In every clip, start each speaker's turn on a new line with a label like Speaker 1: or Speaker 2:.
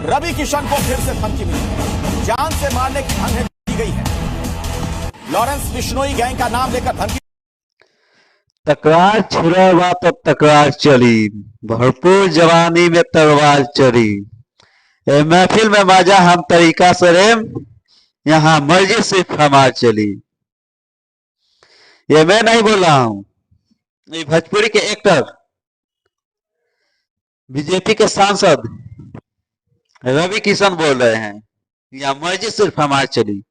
Speaker 1: रवि किशन को फिर से धमकी मिली, जान से मारने की धमकी दी गई है। लॉरेंस बिश्नोई गैंग का नाम लेकर धमकी।
Speaker 2: तकरार छिड़ा हुआ तो तकरार चली, भरपूर जवानी में तलवार चली। ए महफिल में माजा हम तरीका से रेम, यहाँ मर्जी सिर्फ हमार चली। ये मैं नहीं बोल रहा हूं, ये भोजपुरी के एक्टर, बीजेपी के सांसद रवि किशन बोल रहे हैं। यहाँ मर्जी सिर्फ हमार चली।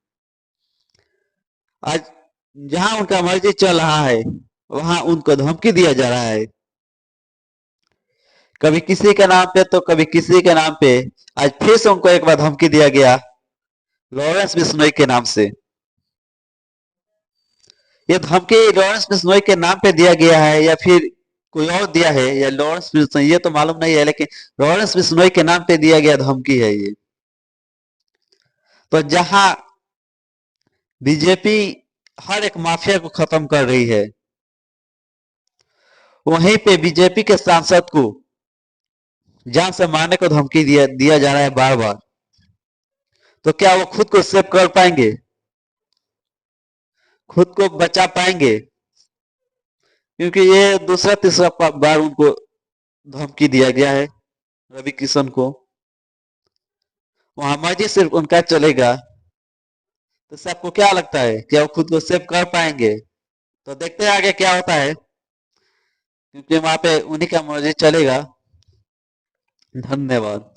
Speaker 2: आज जहां उनका मर्जी चल रहा है वहां उनको धमकी दिया जा रहा है, कभी किसी के नाम पे तो कभी किसी के नाम पे। आज फिर से उनको एक बार धमकी दिया गया लॉरेंस बिश्नोई के नाम से। ये धमकी लॉरेंस बिश्नोई के नाम पे दिया गया है या फिर कोई और दिया है, या लॉरेंस बिश्नोई, ये तो मालूम नहीं है, लेकिन लॉरेंस बिश्नोई के नाम पे दिया गया धमकी है ये। तो जहां बीजेपी हर एक माफिया को खत्म कर रही है, वहीं पे बीजेपी के सांसद को जान से मारने को धमकी दिया जा रहा है बार बार। तो क्या वो खुद को सेव कर पाएंगे, खुद को बचा पाएंगे? क्योंकि ये दूसरा तीसरा बार उनको धमकी दिया गया है रवि किशन को। वहां मर्जी सिर्फ उनका चलेगा। तो सबको क्या लगता है, क्या वो खुद को सेव कर पाएंगे? तो देखते हैं आगे क्या होता है, क्योंकि वहां पे उन्हीं का मर्जी चलेगा। धन्यवाद।